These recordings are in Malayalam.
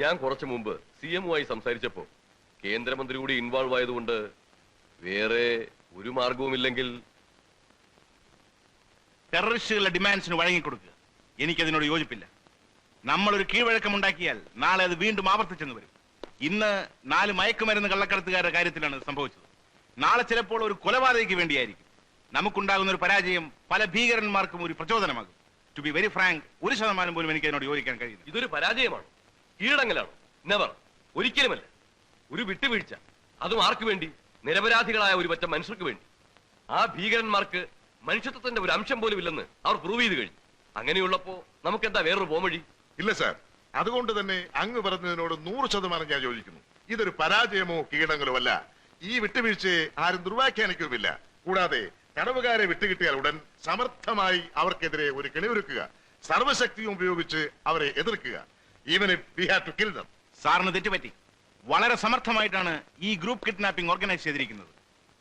ഞാൻ കുറച്ചു മുമ്പ് CM-മായി സംസാരിച്ചപ്പോ കേന്ദ്രമന്ത്രി കൂടി ഇൻവോൾവ് ആയതുകൊണ്ട് വേറെ ഒരു മാർഗവുമില്ലെങ്കിൽ ടെററിസ്റ്റുകളുടെ ഡിമാൻഡ്സിന് വഴങ്ങിക്കൊടുക്കുക. എനിക്കതിനോട് യോജിപ്പില്ല. നമ്മളൊരു കീഴ്വഴക്കമുണ്ടാക്കിയാൽ നാളെ അത് വീണ്ടും ആവർത്തിച്ചെന്ന് വരും. ഇന്ന് 4 മയക്കുമരുന്ന് കള്ളക്കടത്തുകാരുടെ കാര്യത്തിലാണ് സംഭവിച്ചത്. നാളെ ചിലപ്പോൾ ഒരു കൊലപാതകയ്ക്ക് വേണ്ടിയായിരിക്കും. നമുക്കുണ്ടാകുന്ന ഒരു പരാജയം പല ഭീകരന്മാർക്കും ഒരു പ്രചോദനമാകും. ടു ബി വെരി ഫ്രാങ്ക്, 1% പോലും എനിക്ക് അതിനോട് യോജിക്കാൻ കഴിയുന്നു. ഇതൊരു പരാജയമാണ്, കീഴടങ്ങലാണ്. നെവർ, ഒരിക്കലുമല്ല. ഒരു വിട്ടുവീഴ്ച, അതും ആർക്ക് വേണ്ടി? നിരപരാധികളായ ഒരു പറ്റം മനുഷ്യർക്ക് വേണ്ടി. ആ ഭീകരന്മാർക്ക് മനുഷ്യത്വത്തിന്റെ ഒരു അംശം പോലും ഇല്ലെന്ന് അവർ പ്രൂവ് ചെയ്ത് കഴിഞ്ഞു. അങ്ങനെയുള്ളപ്പോ നമുക്കെന്താ വേറൊരു പോംവഴി? ഇല്ല സാർ, അതുകൊണ്ട് തന്നെ അങ്ങ് പറഞ്ഞതിനോട് 100% ഞാൻ യോജിക്കുന്നു. ഇതൊരു പരാജയമോ കീഴടങ്ങലോ അല്ല. ഈ വിട്ടുവീഴ്ചയെ ആരും ദുർവ്യാഖ്യാനിക്കുമില്ല. കൂടാതെ തടവുകാരെ വിട്ടുകിട്ടിയാൽ ഉടൻ സമർത്ഥമായി അവർക്കെതിരെ ഒരു കെണിയൊരുക്കുക, സർവശക്തിയും ഉപയോഗിച്ച് അവരെ എതിർക്കുക. Even if we have to kill them. സാറിന് തെറ്റുപറ്റി. വളരെ സമർത്ഥമായിട്ടാണ് ഈ ഗ്രൂപ്പ് കിഡ്നാപ്പിംഗ് ഓർഗനൈസ് ചെയ്തിരിക്കുന്നത്.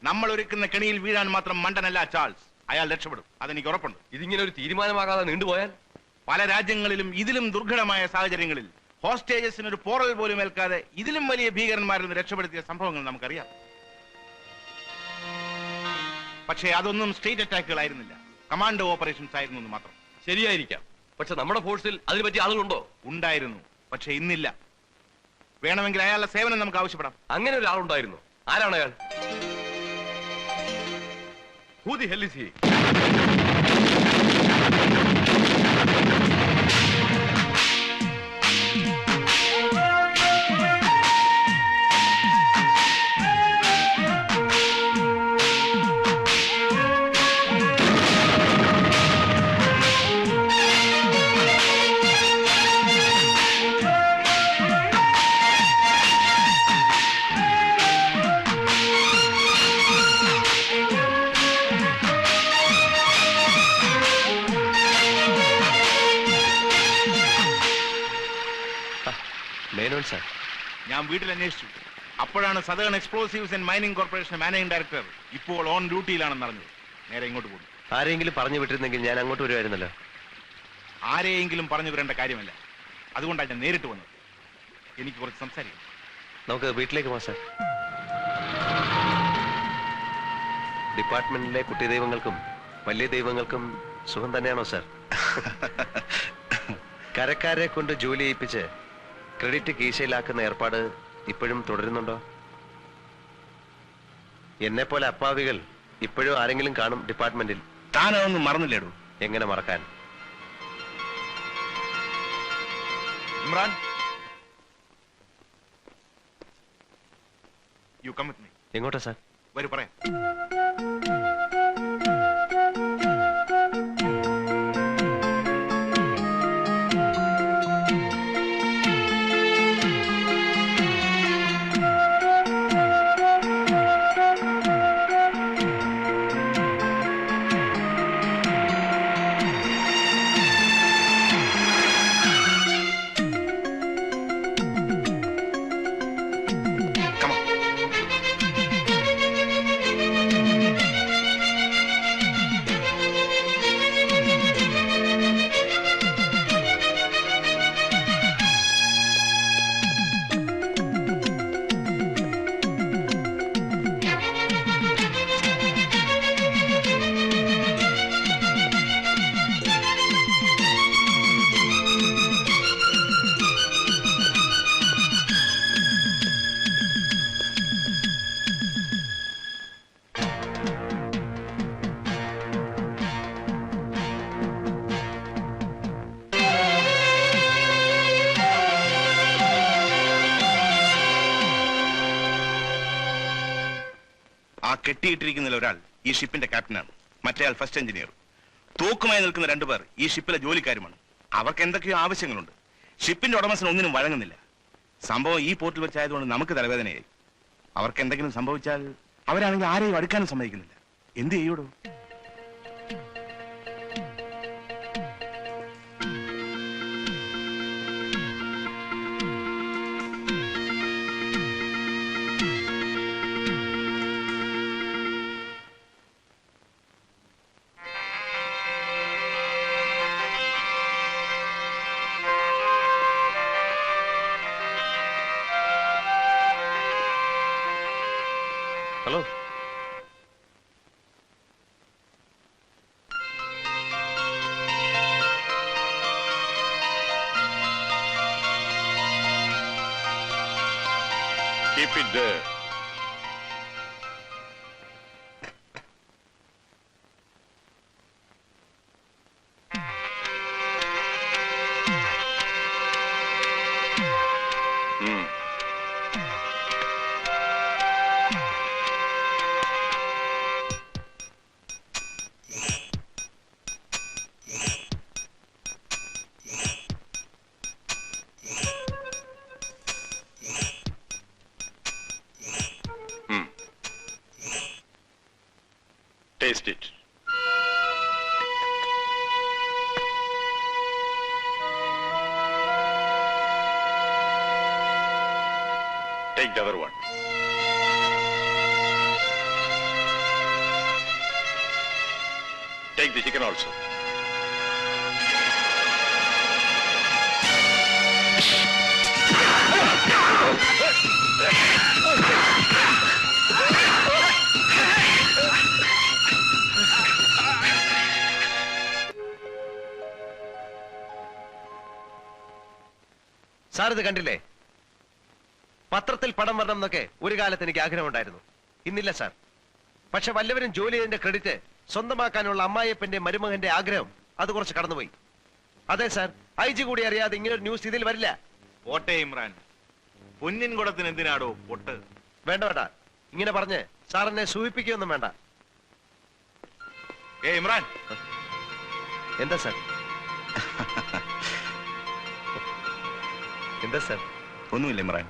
നമ്മൾ ഒരുക്കുന്ന കെണിയിൽ വീഴാൻ മാത്രം മണ്ടനല്ല ചാൾസ്. അയാൾ രക്ഷപ്പെടും, അതെനിക്ക് ഉറപ്പുണ്ട്. ഇതിങ്ങനെ ഒരു തീരുമാനമാകാതെ നീണ്ടുപോയാൽ? പല രാജ്യങ്ങളിലും ഇതിലും ദുർഘടമായ സാഹചര്യങ്ങളിൽ ഹോസ്റ്റേജസിന് ഒരു പോറൽ പോലും ഏൽക്കാതെ ഇതിലും വലിയ ഭീകരന്മാരിൽ നിന്ന് രക്ഷപ്പെടുത്തിയ സംഭവങ്ങൾ നമുക്കറിയാം. പക്ഷേ അതൊന്നും സ്റ്റേറ്റ് അറ്റാക്കുകളായിരുന്നില്ല, കമാൻഡോ ഓപ്പറേഷൻസ് ആയിരുന്നു എന്ന് മാത്രം. ശരിയായിരിക്കാം, പക്ഷെ നമ്മുടെ ഫോഴ്സിൽ അതിനെ പറ്റിയ ആളുകളുണ്ടോ? ഉണ്ടായിരുന്നു, പക്ഷെ ഇന്നില്ല. വേണമെങ്കിൽ അയാളുടെ സേവനം നമുക്ക് ആവശ്യപ്പെടാം. അങ്ങനെ ഒരാളുണ്ടായിരുന്നു. ആരാണ് അയാൾ? Who the hell is he? ഞാൻ വീട്ടിൽ അന്വേഷിച്ചു. അപ്പോഴാണ് southern explosives and mining corporation managing director ഇപ്പോൾ ഓൺ ഡ്യൂട്ടിയിലാണെന്ന് അറിഞ്ഞത്. നേരെ ഇങ്ങോട്ട് പോകും. ആരെങ്കിലും പറഞ്ഞു വിട്ടിരുന്നെങ്കിൽ ഞാൻ അങ്ങോട്ട് വരുമായിരുന്നല്ലോ. ആരെയെങ്കിലും പറഞ്ഞു വരേണ്ട കാര്യമല്ല, അതുകൊണ്ടാണ് ഞാൻ നേരിട്ട് വന്നത്. എനിക്ക് കുറച്ച് സംസാരിക്കാം. നമുക്ക് വീട്ടിലേക്ക് പോകാം സാർ. ഡിപ്പാർട്ട്മെന്റിലെ കുട്ടി ദൈവങ്ങൾക്കും വലിയ ദൈവങ്ങൾക്കും സുഖം തന്നെയാണോ സാർ? കരക്കാരെ കൊണ്ട് ജോലി ചെയ്യിപ്പിച്ച് ക്രെഡിറ്റ് കീശയിലാക്കുന്ന ഏർപ്പാട് ഇപ്പോഴും തുടരുന്നുണ്ടോ? എന്നെ പോലെ അപ്പാവികൾ ഇപ്പോഴും ആരെങ്കിലും കാണും ഡിപ്പാർട്ട്മെന്റിൽ. താനതൊന്നും മറന്നില്ലേടൂ? എങ്ങനെ മറക്കാൻ? Imran, you come with me. എങ്ങോട്ടാ സാർ? വരൂ പറയാം. കെട്ടിയിട്ടിരിക്കുന്നതിൽ ഒരാൾ ഈ ഷിപ്പിന്റെ ക്യാപ്റ്റനാണ്, മറ്റേയാൾ ഫസ്റ്റ് എഞ്ചിനീയർ. തോക്കുമായി നിൽക്കുന്ന 2 പേർ ഈ ഷിപ്പിലെ ജോലിക്കാരുമാണ്. അവർക്ക് എന്തൊക്കെയോ ആവശ്യങ്ങളുണ്ട്. ഷിപ്പിന്റെ ഉടമസ്ഥൻ ഒന്നിനും വഴങ്ങുന്നില്ല. സംഭവം ഈ പോർട്ടിൽ വെച്ചായതുകൊണ്ട് നമുക്ക് തലവേദനയായി. അവർക്ക് എന്തെങ്കിലും സംഭവിച്ചാൽ അവരാണെങ്കിൽ ആരെയും അടുക്കാനും സമ്മതിക്കുന്നില്ല. എന്ത് ചെയ്യൂടോ? Hello. Keep it there. Taste it. Take the other one. Take the chicken also. Sir ഇത് കണ്ടില്ലേ? പത്രത്തിൽ പടം വരണം എന്നൊക്കെ ഒരു കാലത്ത് എനിക്ക് ആഗ്രഹമുണ്ടായിരുന്നു. ഇന്നില്ല സാർ. പക്ഷെ വല്ലവരും ജോലി ചെയ്തതിന്റെ ക്രെഡിറ്റ് സ്വന്തമാക്കാനുള്ള അമ്മായിയപ്പന്റെ മരുമകന്റെ ആഗ്രഹം അത് കുറച്ച് കടന്നുപോയി. അതെ സാർ, IG കൂടി അറിയാതെ ഇങ്ങനെ ഒരു ന്യൂസ് ഇതിൽ വരില്ല. പോട്ടെ ഇമ്രാൻ, പൊന്നിൻ കുടത്തിന് എന്തിനാടോ പൊട്ട്? വേണ്ട വേണ്ട, ഇങ്ങനെ പറഞ്ഞ് സാർ എന്നെ സൂചിപ്പിക്കുകയൊന്നും വേണ്ട. ഇമ്രാൻ, എന്താ സാർ? എന്താ സാർ? ഒന്നുമില്ല ഇമ്രാൻ.